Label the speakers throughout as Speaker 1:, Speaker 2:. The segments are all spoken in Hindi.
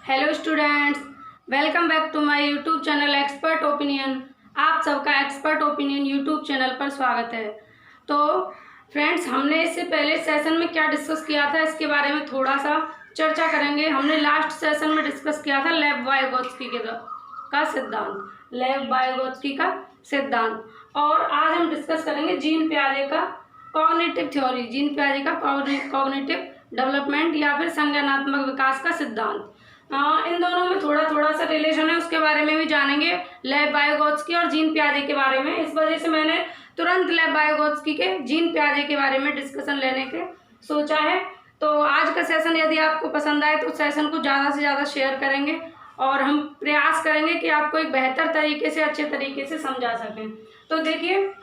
Speaker 1: Hello students, welcome back to my YouTube channel expert opinion. आप सबका एक्सपर्ट ओपिनियन यूट्यूब चैनल पर स्वागत है। तो फ्रेंड्स, हमने इससे पहले सेशन में क्या डिस्कस किया था इसके बारे में थोड़ा सा चर्चा करेंगे। हमने लास्ट सेशन में डिस्कस किया था लेव-वाइगोत्स्की का सिद्धांत, लेव-वाइगोत्स्की का सिद्धांत। और आज हम डिस्कस करेंगे जीन पियाजे का कॉग्निटिव थ्योरी, जीन पियाजे का कॉग्निटिव डेवलपमेंट या फिर संज्ञानात्मक विकास का सिद्धांत। इन दोनों में थोड़ा थोड़ा सा रिलेशन है, उसके बारे में भी जानेंगे, लेव-वाइगोत्स्की और जीन पियाजे के बारे में। इस वजह से मैंने तुरंत लेव-वाइगोत्स्की के जीन पियाजे के बारे में डिस्कशन लेने के सोचा है। तो आज का सेशन यदि आपको पसंद आए तो सेशन को ज़्यादा से ज़्यादा शेयर करेंगे और हम प्रयास करेंगे कि आपको एक बेहतर तरीके से, अच्छे तरीके से समझा सकें। तो देखिए,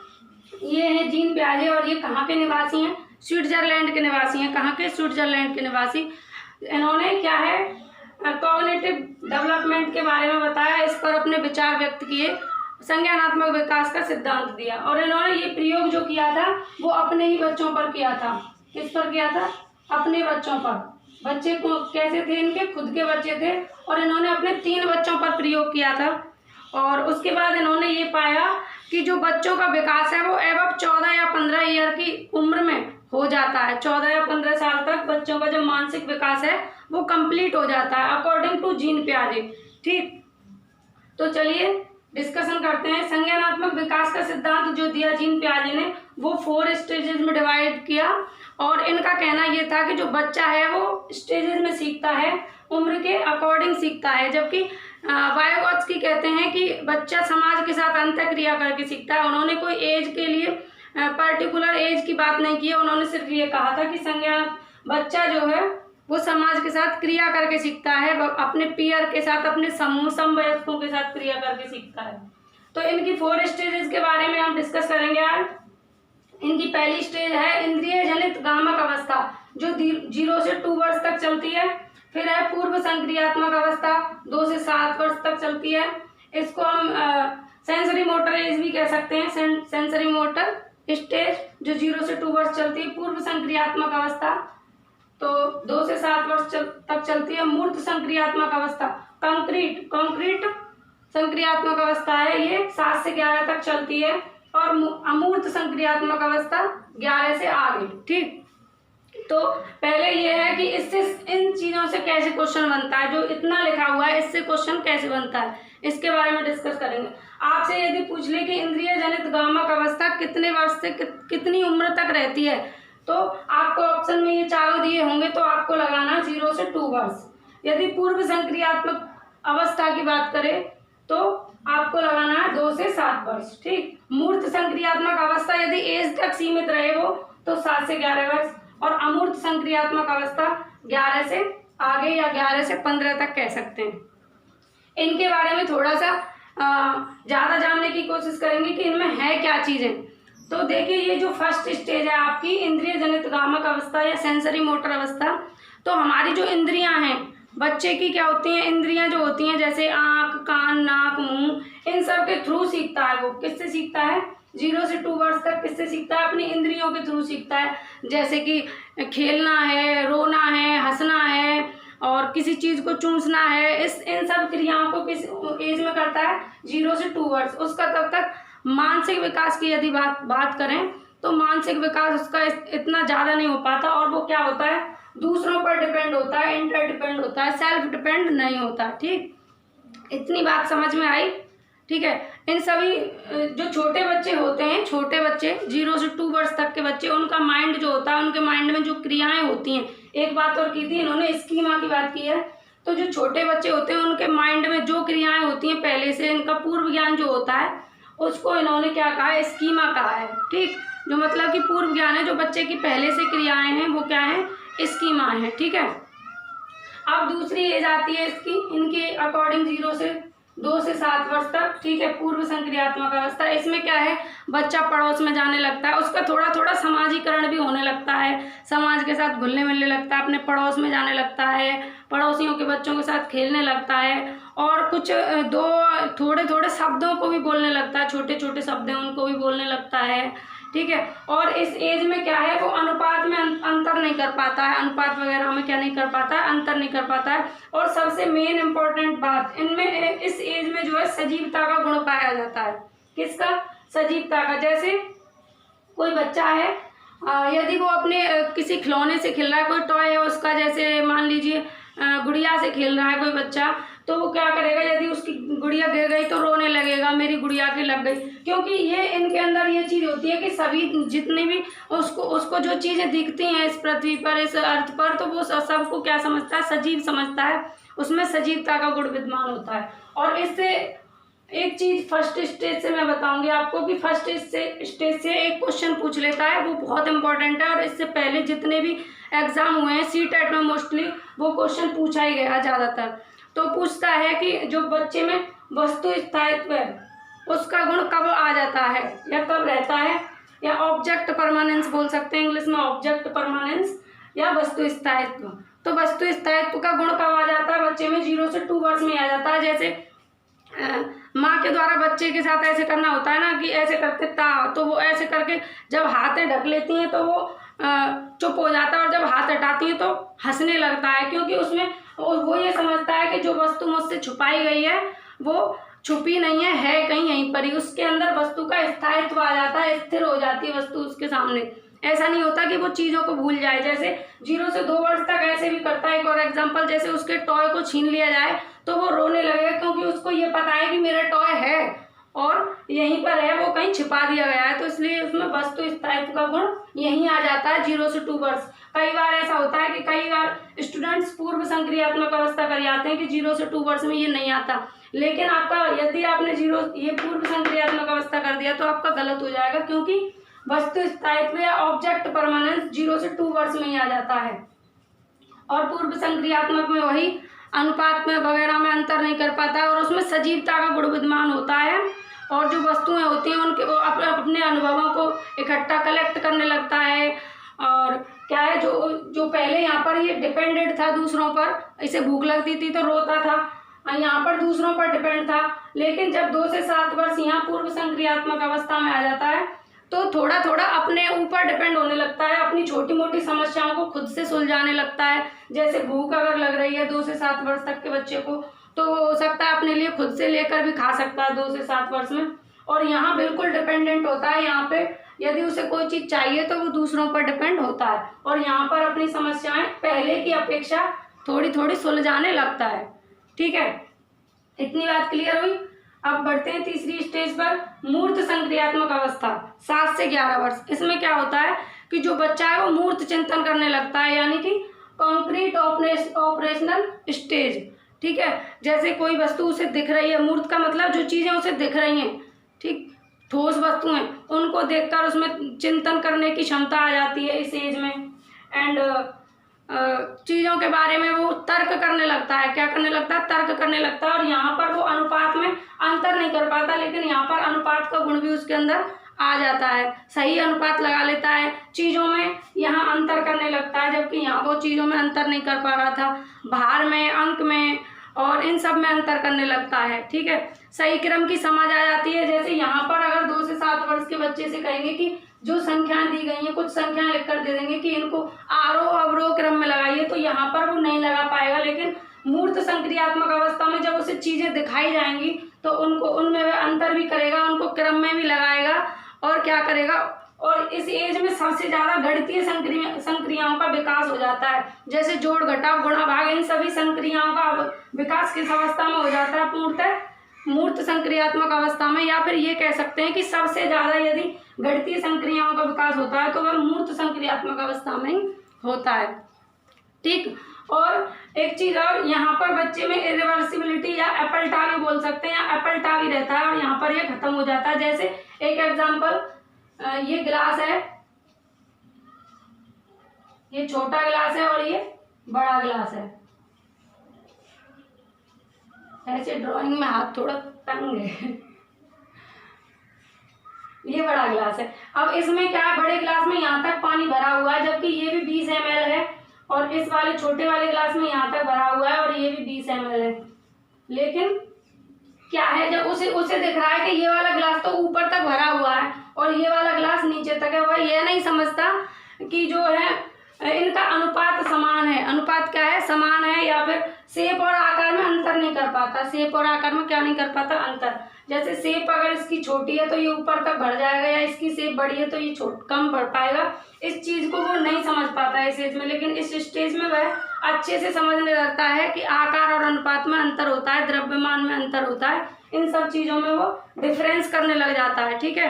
Speaker 1: ये है जीन पियाजे और ये कहाँ के निवासी हैं? स्विट्जरलैंड के निवासी हैं। कहाँ के? स्विट्जरलैंड के निवासी। इन्होंने क्या है, कॉग्निटिव डेवलपमेंट के बारे में बताया, इस पर अपने विचार व्यक्त किए, संज्ञानात्मक विकास का सिद्धांत दिया। और इन्होंने ये प्रयोग जो किया था वो अपने ही बच्चों पर किया था। किस पर किया था? अपने बच्चों पर। बच्चे को कैसे थे? इनके खुद के बच्चे थे और इन्होंने अपने 3 बच्चों पर प्रयोग किया था। और उसके बाद इन्होंने ये पाया कि जो बच्चों का विकास है वो एवं 14 या 15 ईयर की उम्र में हो जाता है। 14 या 15 साल तक बच्चों का जो मानसिक विकास है वो कंप्लीट हो जाता है अकॉर्डिंग टू जीन पियाजे। ठीक, तो चलिए डिस्कशन करते हैं। संज्ञानात्मक विकास का सिद्धांत जो दिया जीन पियाजे ने वो 4 स्टेजेस में डिवाइड किया। और इनका कहना ये था कि जो बच्चा है वो स्टेजेस में सीखता है, उम्र के अकॉर्डिंग सीखता है, जबकि वाइगोत्स्की कहते हैं कि बच्चा समाज के साथ अंतःक्रिया करके सीखता है। उन्होंने कोई एज के लिए पर्टिकुलर एज की बात नहीं की है, उन्होंने सिर्फ ये कहा था कि बच्चा जो है वो समाज के साथ क्रिया करके सीखता है, अपने पीयर के साथ, अपने समूह समवयस्कों के साथ क्रिया करके सीखता है। तो इनकी 4 स्टेजेस के बारे में हम डिस्कस करेंगे आज। इनकी पहली स्टेज है इंद्रिय जनित गामक अवस्था, जो 0 से 2 वर्ष तक चलती है। फिर है पूर्व संक्रियात्मक अवस्था, 2 से 7 वर्ष तक चलती है। इसको हम सेंसरी मोटर एज भी कह सकते हैं, सेंसरी मोटर स्टेज, जो 0 से 2 वर्ष चलती है। पूर्व संक्रियात्मक अवस्था तो 2 से 7 वर्ष तक चलती है। मूर्त संक्रियात्मक अवस्था, कॉन्क्रीट संक्रियात्मक अवस्था है, ये 7 से 11 तक चलती है। और अमूर्त संक्रियात्मक अवस्था 11 से आगे। ठीक, तो पहले ये है कि इससे इन चीजों से कैसे क्वेश्चन बनता है, जो इतना लिखा हुआ है इससे क्वेश्चन कैसे बनता है, इसके बारे में डिस्कस करेंगे। आपसे यदि पूछ ले कि इंद्रिय जनित गामक अवस्था कितने वर्ष से कितनी उम्र तक रहती है, तो आपको ऑप्शन में ये चारों दिए होंगे, तो आपको लगाना 0 से 2 वर्ष। यदि पूर्व संक्रियात्मक अवस्था की बात करें तो आपको लगाना है 2 से 7 वर्ष। ठीक, मूर्त संक्रियात्मक अवस्था यदि एज तक सीमित रहे वो तो 7 से 11 वर्ष। और अमूर्त संक्रियात्मक अवस्था 11 से आगे या 11 से 15 तक कह सकते हैं। इनके बारे में थोड़ा सा ज़्यादा जानने की कोशिश करेंगे कि इनमें है क्या चीज़ें। तो देखिए, ये जो फर्स्ट स्टेज है आपकी इंद्रिय जनित गामक अवस्था या सेंसरी मोटर अवस्था, तो हमारी जो इंद्रियां हैं बच्चे की क्या होती हैं, इंद्रियां जो होती हैं जैसे आँख, कान, नाक, मुंह, इन सब के थ्रू सीखता है। वो किससे सीखता है? 0 से 2 वर्ष तक किससे सीखता है? अपनी इंद्रियों के थ्रू सीखता है। जैसे कि खेलना है, रोना है, हंसना है और किसी चीज़ को चूसना है, इन सब क्रियाओं को किस एज में करता है? 0 से 2 वर्ष। उसका तब तक मानसिक विकास की यदि बात करें तो मानसिक विकास उसका इतना ज़्यादा नहीं हो पाता और वो क्या होता है, दूसरों पर डिपेंड होता है, इंटर डिपेंड होता है, सेल्फ डिपेंड नहीं होता। ठीक, इतनी बात समझ में आई? ठीक है, इन सभी जो छोटे बच्चे होते हैं, छोटे बच्चे 0 से 2 वर्ष तक के बच्चे, उनका माइंड जो होता है, उनके माइंड में जो क्रियाएं होती हैं, एक बात और की थी इन्होंने, स्कीमा की बात की है। तो जो छोटे बच्चे होते हैं उनके माइंड में जो क्रियाएं होती हैं पहले से, इनका पूर्व ज्ञान जो होता है उसको इन्होंने क्या कहा है? स्कीमा कहा है। ठीक, जो मतलब कि पूर्व ज्ञान है, जो बच्चे की पहले से क्रियाएं हैं वो क्या है? स्कीमा है। ठीक है, अब दूसरी एज आती है इसकी, इनके अकॉर्डिंग 0 से 2 से 7 वर्ष तक। ठीक है, पूर्व संक्रियात्मक अवस्था। इसमें क्या है, बच्चा पड़ोस में जाने लगता है, उसका थोड़ा थोड़ा समाजीकरण भी होने लगता है, समाज के साथ घुलने मिलने लगता है, अपने पड़ोस में जाने लगता है, पड़ोसियों के बच्चों के साथ खेलने लगता है और कुछ थोड़े थोड़े शब्दों को भी बोलने लगता है, छोटे छोटे शब्द हैं उनको भी बोलने लगता है। ठीक है। और इस एज में क्या है, वो अनुपात में अंतर नहीं कर पाता है, अनुपात वगैरह में क्या नहीं कर पाता है, अंतर नहीं कर पाता है। और सबसे मेन इम्पोर्टेंट बात, इनमें इस एज में जो है सजीवता का गुण पाया जाता है। किसका? सजीवता का। जैसे कोई बच्चा है, यदि वो अपने किसी खिलौने से खेल रहा है, कोई टॉय है उसका, जैसे मान लीजिए गुड़िया से खेल रहा है कोई बच्चा, तो वो क्या करेगा, यदि उसकी गुड़िया गिर गई तो रोने लगेगा, मेरी गुड़िया की लग गई। क्योंकि ये इनके अंदर ये चीज़ होती है कि सभी जितनी भी उसको जो चीज़ें दिखती हैं इस पृथ्वी पर, इस अर्थ पर, तो वो सबको क्या समझता है, सजीव समझता है, उसमें सजीवता का गुण विद्यमान होता है। और इससे एक चीज़ फर्स्ट स्टेज से मैं बताऊंगी आपको कि फर्स्ट स्टेज से एक क्वेश्चन पूछ लेता है, वो बहुत इंपॉर्टेंट है। और इससे पहले जितने भी एग्जाम हुए हैं सीटेट में मोस्टली वो क्वेश्चन पूछा ही गया ज़्यादातर। तो पूछता है कि जो बच्चे में वस्तु स्थायित्व है उसका गुण कब आ जाता है या कब रहता है, या ऑब्जेक्ट परमानेंस बोल सकते हैं इंग्लिश में, ऑब्जेक्ट परमानेंस या वस्तु स्थायित्व। तो वस्तु स्थायित्व का गुण कब आ जाता है बच्चे में? 0 से 2 वर्ष में आ जाता है। जैसे माँ के द्वारा बच्चे के साथ ऐसे करना होता है ना, कि ऐसे करते ता, तो वो ऐसे करके जब हाथें ढक लेती हैं तो वो चुप हो जाता है, और जब हाथ हटाती है तो हंसने लगता है, क्योंकि उसमें वो ये समझता है कि जो वस्तु मुझसे छुपाई गई है वो छुपी नहीं है कहीं यहीं पर ही। उसके अंदर वस्तु का स्थायित्व आ जाता है, स्थिर हो जाती है वस्तु उसके सामने। ऐसा नहीं होता कि वो चीज़ों को भूल जाए। जैसे 0 से 2 वर्ष तक ऐसे भी करता है। एक और एग्जांपल, जैसे उसके टॉय को छीन लिया जाए तो वो रोने लगेगा, क्योंकि उसको ये पता है कि मेरा टॉय है और यहीं पर है, वो कहीं छिपा दिया गया है। तो इसलिए उसमें वस्तु स्थायित्व का गुण यहीं आ जाता है 0 से 2 वर्ष। कई बार ऐसा होता है कि कई बार स्टूडेंट्स पूर्व संक्रियात्मक अवस्था कर जाते हैं कि 0 से 2 वर्ष में ये नहीं आता, लेकिन आपका यदि आपने ये पूर्व संक्रियात्मक अवस्था कर दिया तो आपका गलत हो जाएगा, क्योंकि वस्तु स्थायित्व या ऑब्जेक्ट परमानेंस 0 से 2 वर्ष में ही आ जाता है। और पूर्व संक्रियात्मक में वही अनुपात में वगैरह में अंतर नहीं कर पाता है, और उसमें सजीवता का गुण विद्यमान होता है। और जो वस्तुएं होती हैं उनके वो अपने अनुभवों को इकट्ठा कलेक्ट करने लगता है। और क्या है, जो पहले यहाँ पर ये डिपेंडेंट था दूसरों पर, इसे भूख लगती थी तो रोता था, यहाँ पर दूसरों पर डिपेंड था। लेकिन जब 2 से 7 वर्ष यहाँ पूर्व संक्रियात्मक अवस्था में आ जाता है तो थोड़ा थोड़ा अपने ऊपर डिपेंड होने लगता है, अपनी छोटी मोटी समस्याओं को खुद से सुलझाने लगता है। जैसे भूख अगर लग रही है 2 से 7 वर्ष तक के बच्चे को, तो हो सकता है अपने लिए खुद से लेकर भी खा सकता है 2 से 7 वर्ष में। और यहाँ बिल्कुल डिपेंडेंट होता है, यहाँ पे यदि उसे कोई चीज़ चाहिए तो वो दूसरों पर डिपेंड होता है, और यहाँ पर अपनी समस्याएं पहले की अपेक्षा थोड़ी थोड़ी सुलझाने लगता है। ठीक है, इतनी बात क्लियर हुई। अब बढ़ते हैं तीसरी स्टेज पर, मूर्त संक्रियात्मक अवस्था 7 से 11 वर्ष। इसमें क्या होता है कि जो बच्चा है वो मूर्त चिंतन करने लगता है, यानी कि कॉन्क्रीट ऑपरेशनल स्टेज। ठीक है, जैसे कोई वस्तु उसे दिख रही है, मूर्त का मतलब जो चीज़ें उसे दिख रही हैं, ठीक, ठोस वस्तुएं, उनको देखकर उसमें चिंतन करने की क्षमता आ जाती है इस एज में। एंड चीज़ों के बारे में वो तर्क करने लगता है। क्या करने लगता है? तर्क करने लगता है। और यहाँ पर वो अनुपात में अंतर नहीं कर पाता, लेकिन यहाँ पर अनुपात का गुण भी उसके अंदर आ जाता है, सही अनुपात लगा लेता है। चीज़ों में यहाँ अंतर करने लगता है, जबकि यहाँ वो चीज़ों में अंतर नहीं कर पा रहा था, भार में, अंक में और इन सब में अंतर करने लगता है। ठीक है, सही क्रम की समझ आ जाती है। जैसे यहाँ पर अगर 2 से 7 वर्ष के बच्चे से कहेंगे कि जो संख्याएं दी गई हैं, कुछ संख्याएं लिखकर दे देंगे कि इनको आरोह अवरोह क्रम में लगाइए, तो यहाँ पर वो नहीं लगा पाएगा। लेकिन मूर्त संक्रियात्मक अवस्था में जब उसे चीज़ें दिखाई जाएंगी तो उनमें वह अंतर भी करेगा, उनको क्रम में भी लगाएगा और क्या करेगा। और इस एज में सबसे ज़्यादा गणितीय संक्रियाओं का विकास हो जाता है, जैसे जोड़, घटाव, गुणा, भाग, इन सभी संक्रियाओं का विकास किस अवस्था में हो जाता है? पूर्णतः मूर्त संक्रियात्मक अवस्था में। या फिर ये कह सकते हैं कि सबसे ज़्यादा यदि गणितीय संक्रियाओं का विकास होता है तो वह मूर्त संक्रियात्मक अवस्था में होता है। ठीक, और एक चीज़ और, यहाँ पर बच्चे में इरिवर्सिबिलिटी या अपलटा भी बोल सकते हैं, या अपलटा भी रहता है और यहाँ पर ये खत्म हो जाता है। जैसे एक एग्जाम्पल, ये गिलास है, ये छोटा गिलास है और ये बड़ा गिलास है। ऐसे ड्राइंग में हाथ थोड़ा तंग है। ये बड़ा गिलास है। अब इसमें क्या है, बड़े गिलास में यहाँ तक पानी भरा हुआ है, जबकि ये भी 20 ml है, और इस वाले छोटे वाले गिलास में यहाँ तक भरा हुआ है और ये भी 20 ml है। लेकिन क्या है, जब उसे उसे दिख रहा है कि ये वाला गिलास तो ऊपर तक भरा हुआ है और ये वाला गिलास नीचे तक है, वह ये नहीं समझता कि जो है इनका अनुपात समान है। अनुपात क्या है, समान है, या फिर शेप और आकार में अंतर नहीं कर पाता। शेप और आकार में क्या नहीं कर पाता, अंतर। जैसे शेप अगर इसकी छोटी है तो ये ऊपर तक भर जाएगा, या इसकी शेप बड़ी है तो ये कम भर पाएगा। इस चीज को वो नहीं समझ पाता है इस एज में, लेकिन इस स्टेज में वह अच्छे से समझने लगता है कि आकार और अनुपात में अंतर होता है, द्रव्यमान में अंतर होता है, इन सब चीजों में वो डिफरेंस करने लग जाता है। ठीक है,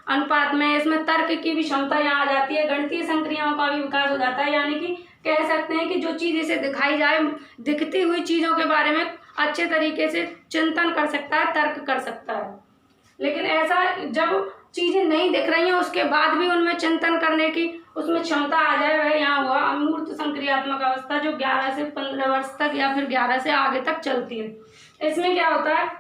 Speaker 1: अनुपात में, इसमें तर्क की भी क्षमता यहाँ आ जाती है, गणितीय संक्रियाओं का भी विकास हो जाता है। यानी कि कह सकते हैं कि जो चीज इसे दिखाई जाए, दिखती हुई चीजों के बारे में अच्छे तरीके से चिंतन कर सकता है, तर्क कर सकता है। लेकिन ऐसा जब चीजें नहीं दिख रही हैं उसके बाद भी उनमें चिंतन करने की उसमें क्षमता आ जाए, वह यहाँ हुआ अमूर्त संक्रियात्मक अवस्था, जो 11 से 15 वर्ष तक या फिर 11 से आगे तक चलती है। इसमें क्या होता है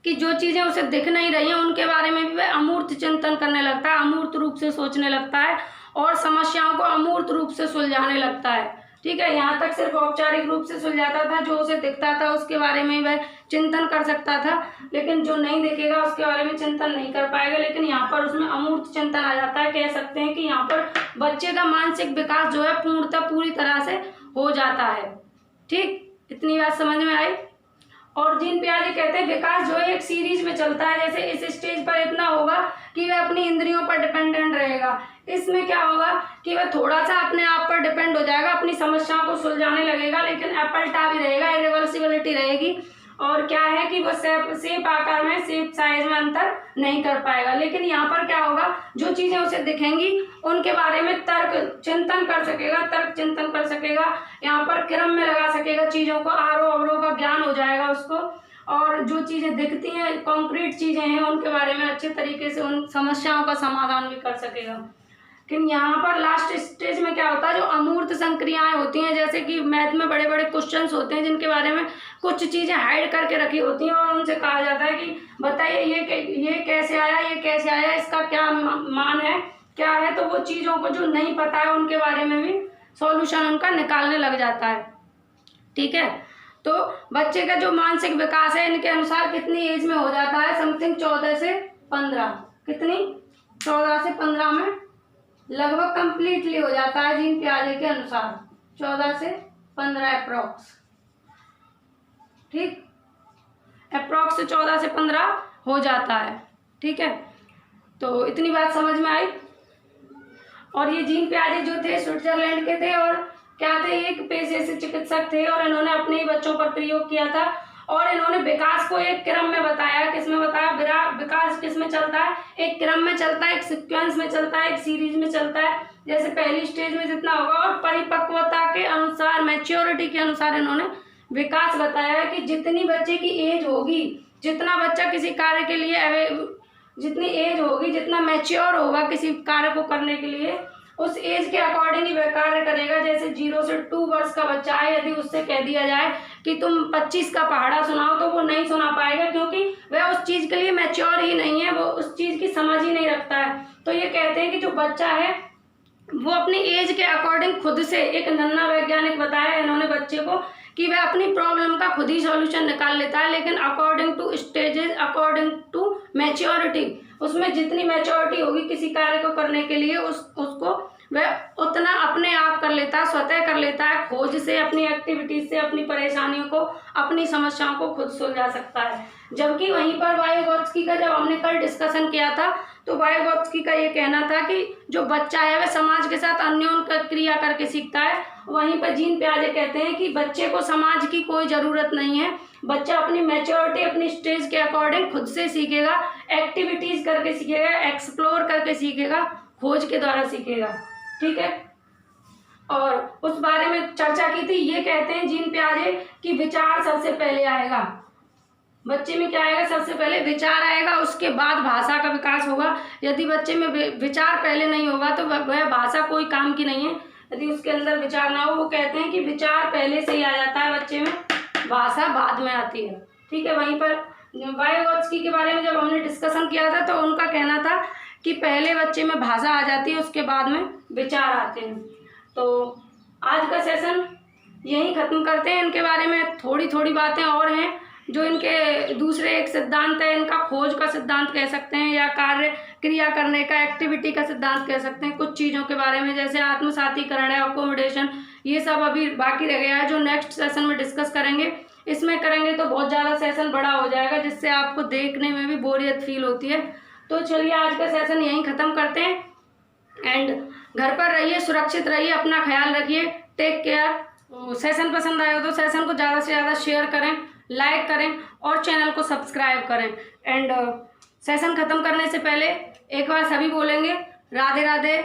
Speaker 1: कि जो चीजें उसे दिख नहीं रही हैं उनके बारे में भी वह अमूर्त चिंतन करने लगता है, अमूर्त रूप से सोचने लगता है और समस्याओं को अमूर्त रूप से सुलझाने लगता है। ठीक है, यहाँ तक सिर्फ औपचारिक रूप से सुलझाता था, जो उसे दिखता था उसके बारे में वह चिंतन कर सकता था, लेकिन जो नहीं दिखेगा उसके बारे में चिंतन नहीं कर पाएगा। लेकिन यहाँ पर उसमें अमूर्त चिंतन आ जाता है। कह सकते हैं कि यहाँ पर बच्चे का मानसिक विकास जो है पूर्णतः पूरी तरह से हो जाता है। ठीक, इतनी बात समझ में आई। और जीन पियाजे कहते हैं विकास जो है एक सीरीज में चलता है। जैसे इस स्टेज पर इतना होगा कि वह अपनी इंद्रियों पर डिपेंडेंट रहेगा, इसमें क्या होगा कि वह थोड़ा सा अपने आप पर डिपेंड हो जाएगा, अपनी समस्याओं को सुलझाने लगेगा, लेकिन अपलटा भी रहेगा, इरिवर्सिबिलिटी रहेगी। और क्या है कि वह शेप आकार में, शेप साइज में अंतर नहीं कर पाएगा। लेकिन यहाँ पर क्या होगा, जो चीजें उसे दिखेंगी उनके बारे में तर्क चिंतन कर सकेगा, तर्क चिंतन कर सकेगा, यहाँ पर क्रम में लगा सकेगा चीजों को, आरोह अवरोह का ज्ञान हो जाएगा उसको। और जो चीजें दिखती हैं, कॉन्क्रीट चीजें हैं, उनके बारे में अच्छे तरीके से उन समस्याओं का समाधान भी कर सकेगा। लेकिन यहाँ पर लास्ट स्टेज में क्या होता है, जो अमूर्त संक्रियाएं होती हैं, जैसे कि मैथ में बड़े बड़े क्वेश्चंस होते हैं जिनके बारे में कुछ चीजें हाइड करके रखी होती हैं और उनसे कहा जाता है कि बताइए ये कैसे आया, ये कैसे आया, इसका क्या मान है, क्या है। तो वो चीजों को जो नहीं पता है उनके बारे में भी सॉल्यूशन उनका निकालने लग जाता है। ठीक है, तो बच्चे का जो मानसिक विकास है इनके अनुसार कितनी एज में हो जाता है, समथिंग 14 से 15, कितनी 14 से 15 में लगभग कंप्लीटली हो जाता है जीन पियाजे के अनुसार, 14 से 15 अप्रॉक्स। ठीक, अप्रॉक्स 14 से 15 हो जाता है। ठीक है, तो इतनी बात समझ में आई। और ये जीन पियाजे जो थे स्विट्जरलैंड के थे और क्या थे, एक पेशे से चिकित्सक थे और इन्होंने अपने ही बच्चों पर प्रयोग किया था। और इन्होंने विकास को एक क्रम में बताया। किसमें बताया, विकास किसमें चलता है, एक क्रम में चलता है, एक सीक्वेंस में चलता है, एक सीरीज में चलता है। जैसे पहली स्टेज में जितना होगा और परिपक्वता के अनुसार, मैच्योरिटी के अनुसार इन्होंने विकास बताया है कि जितनी बच्चे की एज होगी, जितना बच्चा किसी कार्य के लिए जितनी एज होगी, जितना मैच्योर होगा किसी कार्य को करने के लिए, उस एज के अकॉर्डिंग ही वह कार्य करेगा। जैसे 0 से 2 वर्ष का बच्चा है, यदि उससे कह दिया जाए कि तुम 25 का पहाड़ा सुनाओ तो वो नहीं सुना पाएगा, क्योंकि वह उस चीज के लिए मैच्योर ही नहीं है, वो उस चीज की समझ ही नहीं रखता है। तो ये कहते हैं कि जो बच्चा है वो अपनी एज के अकॉर्डिंग खुद से, एक नन्ना वैज्ञानिक बताया इन्होंने बच्चे को कि वह अपनी प्रॉब्लम का खुद ही सॉल्यूशन निकाल लेता है, लेकिन according to stages, according to maturity, उसमें जितनी मैच्योरिटी होगी किसी कार्य को करने के लिए उसको वह उतना अपने आप कर लेता है, स्वतः कर लेता है, खोज से, अपनी एक्टिविटीज से, अपनी परेशानियों को, अपनी समस्याओं को खुद सुलझा सकता है। जबकि वहीं पर वाइगोत्स्की का जब हमने कल डिस्कशन किया था तो वाइगोत्स्की का ये कहना था कि जो बच्चा है वह समाज के साथ अन्योन क्रिया करके सीखता है। वहीं पर जीन पियाजे कहते हैं कि बच्चे को समाज की कोई ज़रूरत नहीं है, बच्चा अपनी मैच्योरिटी, अपनी स्टेज के अकॉर्डिंग खुद से सीखेगा, एक्टिविटीज़ करके सीखेगा, एक्सप्लोर करके सीखेगा, खोज के द्वारा सीखेगा। ठीक है, और उस बारे में चर्चा की थी। ये कहते हैं जीन पियाजे कि विचार सबसे पहले आएगा, बच्चे में क्या आएगा, सबसे पहले विचार आएगा, उसके बाद भाषा का विकास होगा। यदि बच्चे में विचार पहले नहीं होगा तो वह भाषा कोई काम की नहीं है, यदि उसके अंदर विचार ना हो। वो कहते हैं कि विचार पहले से ही आ जाता है बच्चे में, भाषा बाद में आती है। ठीक है, वहीं पर वाइगोत्स्की के बारे में जब हमने डिस्कशन किया था तो उनका कहना था कि पहले बच्चे में भाषा आ जाती है, उसके बाद में विचार आते हैं। तो आज का सेशन यहीं ख़त्म करते हैं। इनके बारे में थोड़ी थोड़ी बातें और हैं, जो इनके दूसरे एक सिद्धांत है, इनका खोज का सिद्धांत कह सकते हैं या कार्य क्रिया करने का, एक्टिविटी का सिद्धांत कह सकते हैं। कुछ चीज़ों के बारे में जैसे आत्मसातीकरण है, अकोमोडेशन, ये सब अभी बाकी रह गया है जो नेक्स्ट सेशन में डिस्कस करेंगे। इसमें करेंगे तो बहुत ज़्यादा सेशन बड़ा हो जाएगा, जिससे आपको देखने में भी बोरियत फील होती है। तो चलिए आज का सेशन यहीं ख़त्म करते हैं एंड घर पर रहिए, सुरक्षित रहिए, अपना ख्याल रखिए, टेक केयर। सेशन पसंद आया हो तो सेशन को ज़्यादा से ज़्यादा शेयर करें, लाइक करें और चैनल को सब्सक्राइब करें। एंड सेशन ख़त्म करने से पहले एक बार सभी बोलेंगे राधे राधे।